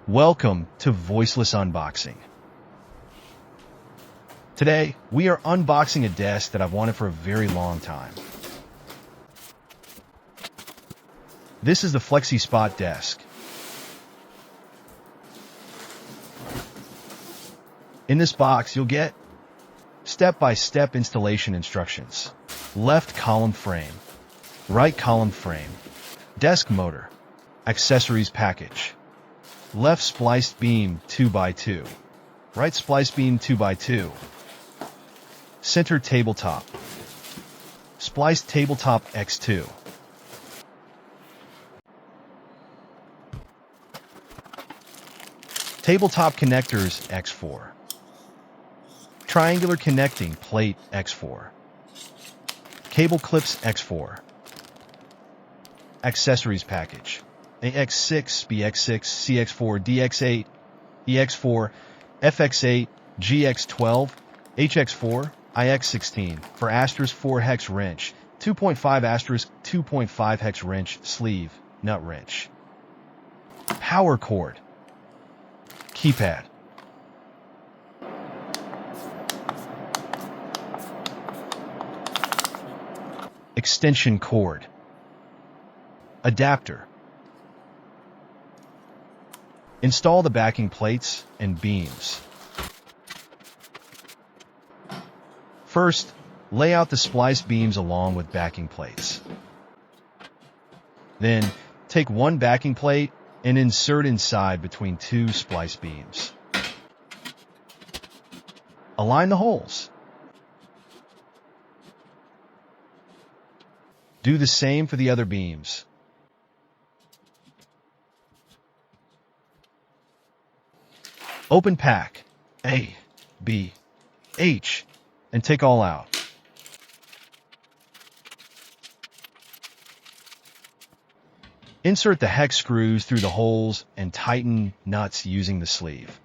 Welcome to Voiceless Unboxing. Today, we are unboxing a desk that I've wanted for a very long time. This is the FlexiSpot desk. In this box, you'll get step-by-step installation instructions. Left column frame, right column frame, desk motor, accessories package. Left spliced beam 2x2, right spliced beam 2x2, center tabletop, spliced tabletop X2, tabletop connectors X4, triangular connecting plate X4, cable clips X4, accessories package. AX6, BX6, CX4, DX8, EX4, FX8, GX12, HX4, IX16 for *4 hex wrench, 2.5 2.5 hex wrench sleeve, nut wrench. Power cord. Keypad. Extension cord. Adapter. Install the backing plates and beams. First, lay out the spliced beams along with backing plates. Then, take one backing plate and insert inside between two spliced beams. Align the holes. Do the same for the other beams. Open pack A, B, H, and take all out. Insert the hex screws through the holes and tighten nuts using the sleeve.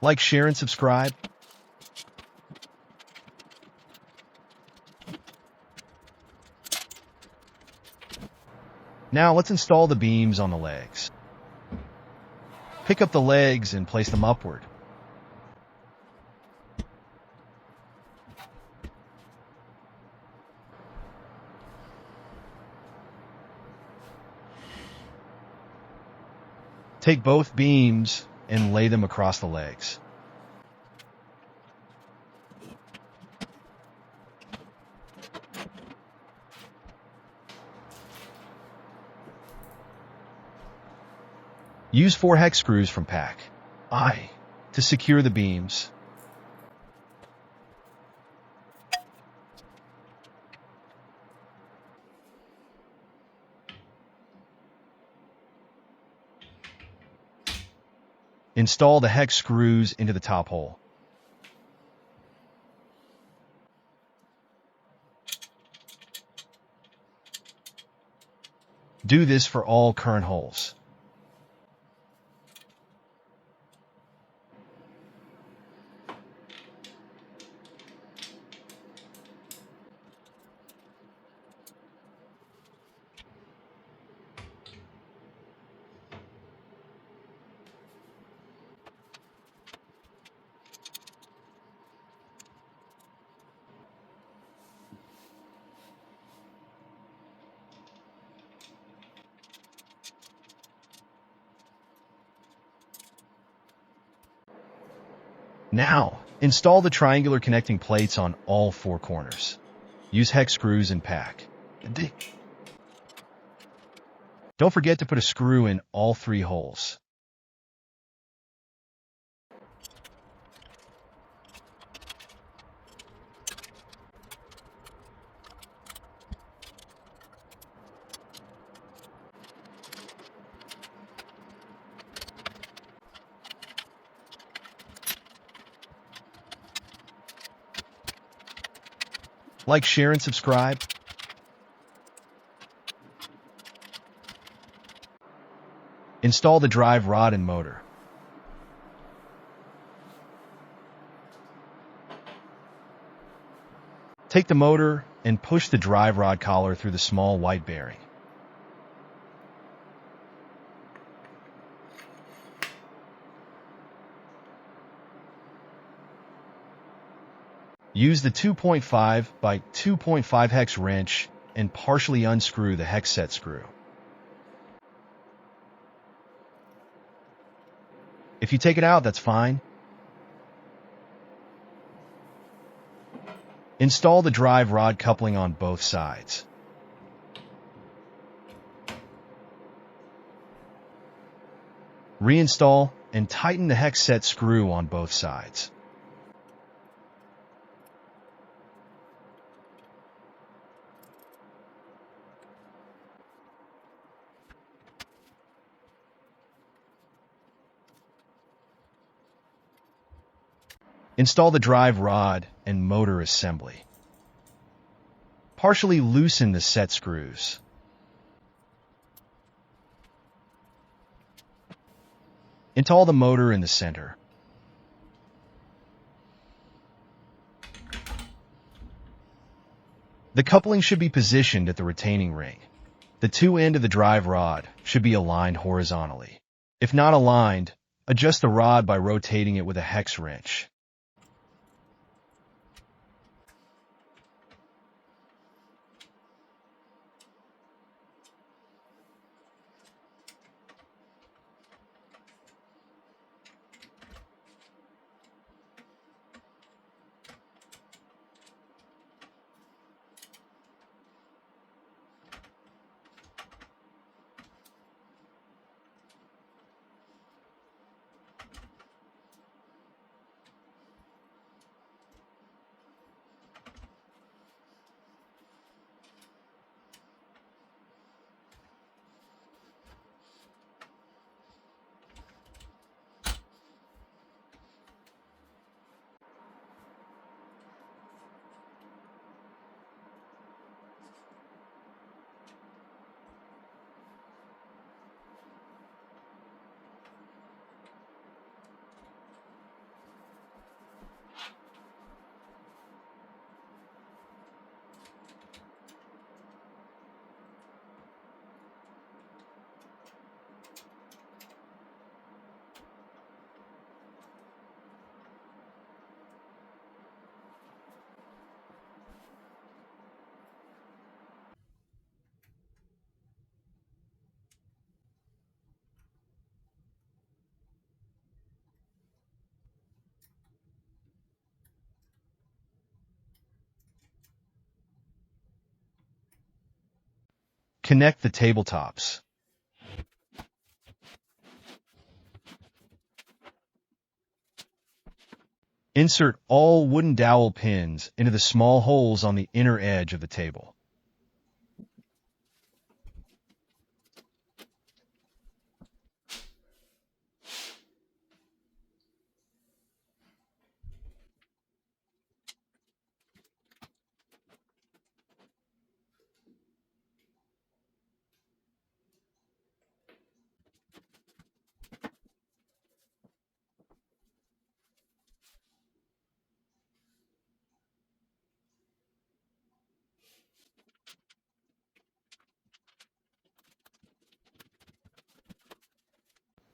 Like, share, and subscribe. Now let's install the beams on the legs. Pick up the legs and place them upward. Take both beams and lay them across the legs. Use 4 hex screws from pack I to secure the beams. Install the hex screws into the top hole. Do this for all current holes. Now, install the triangular connecting plates on all 4 corners. Use hex screws and pack. Don't forget to put a screw in all 3 holes. Like, share, and subscribe. Install the drive rod and motor. Take the motor and push the drive rod collar through the small white bearing. Use the 2.5 by 2.5 hex wrench and partially unscrew the hex set screw. If you take it out, that's fine. Install the drive rod coupling on both sides. Reinstall and tighten the hex set screw on both sides. Install the drive rod and motor assembly. Partially loosen the set screws. Install the motor in the center. The coupling should be positioned at the retaining ring. The two ends of the drive rod should be aligned horizontally. If not aligned, adjust the rod by rotating it with a hex wrench. Connect the tabletops. Insert all wooden dowel pins into the small holes on the inner edge of the table.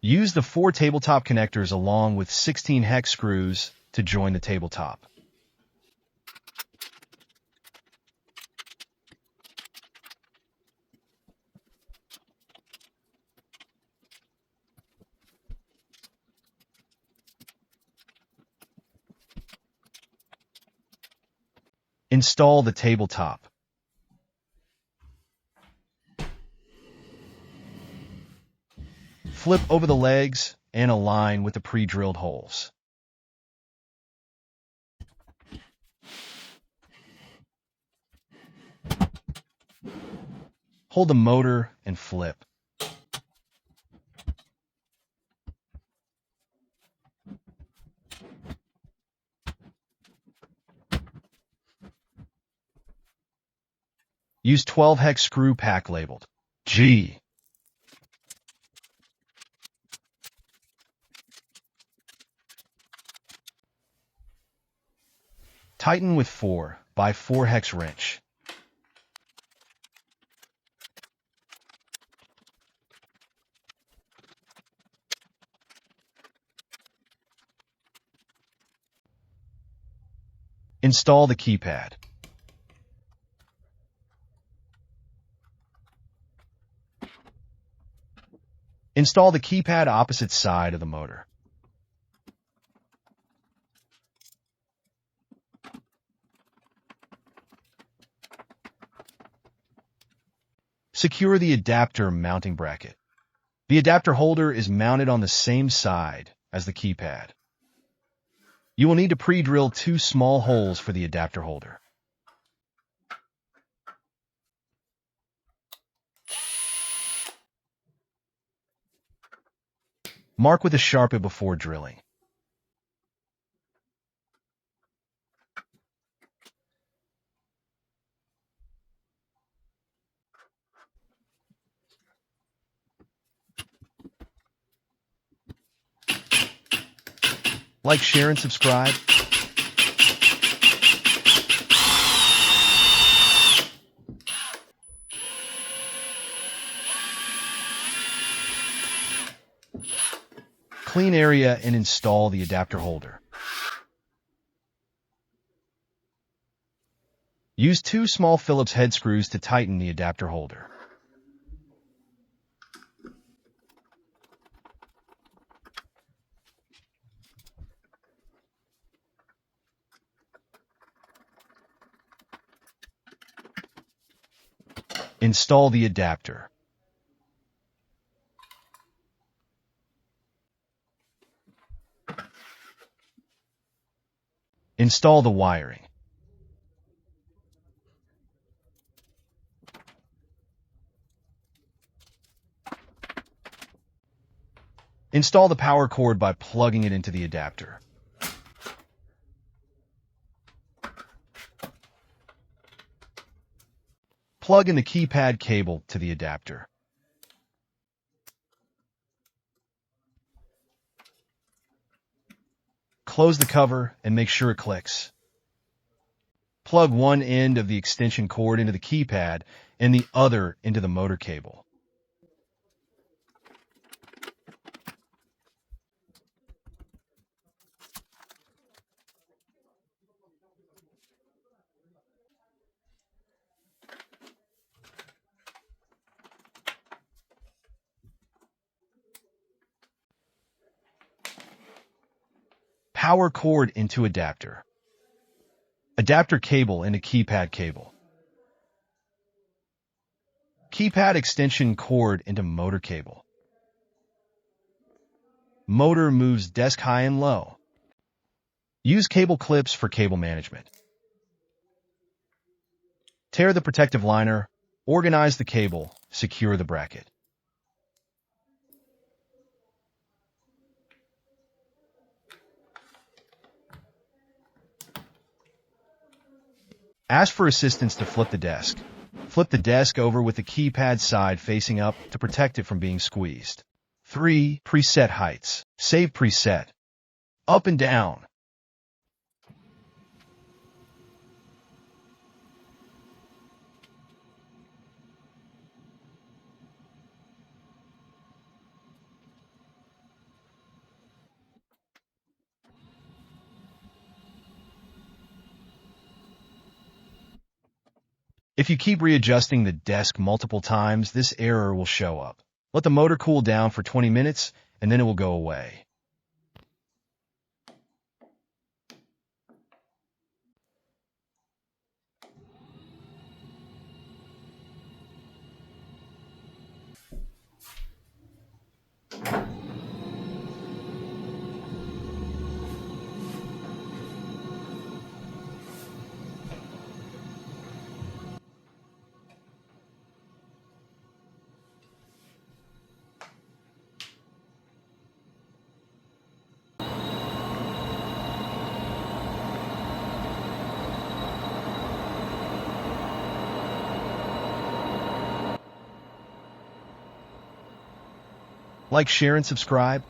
Use the 4 tabletop connectors along with 16 hex screws to join the tabletop. Install the tabletop. Flip over the legs and align with the pre-drilled holes. Hold the motor and flip. Use 12 hex screw pack labeled G. Tighten with 4x4 hex wrench. Install the keypad. Install the keypad opposite side of the motor. Secure the adapter mounting bracket. The adapter holder is mounted on the same side as the keypad. You will need to pre-drill 2 small holes for the adapter holder. Mark with a Sharpie before drilling. Like, share, and subscribe. Clean area and install the adapter holder. Use 2 small Phillips head screws to tighten the adapter holder. Install the adapter. Install the wiring. Install the power cord by plugging it into the adapter. Plug in the keypad cable to the adapter. Close the cover and make sure it clicks. Plug one end of the extension cord into the keypad and the other into the motor cable. Power cord into adapter. Adapter cable into keypad cable. Keypad extension cord into motor cable. Motor moves desk high and low. Use cable clips for cable management. Tear the protective liner, organize the cable, secure the bracket. Ask for assistance to flip the desk. Flip the desk over with the keypad side facing up to protect it from being squeezed. 3. Preset heights. Save preset. Up and down. If you keep readjusting the desk multiple times, this error will show up. Let the motor cool down for 20 minutes, and then it will go away. Like, share, and subscribe.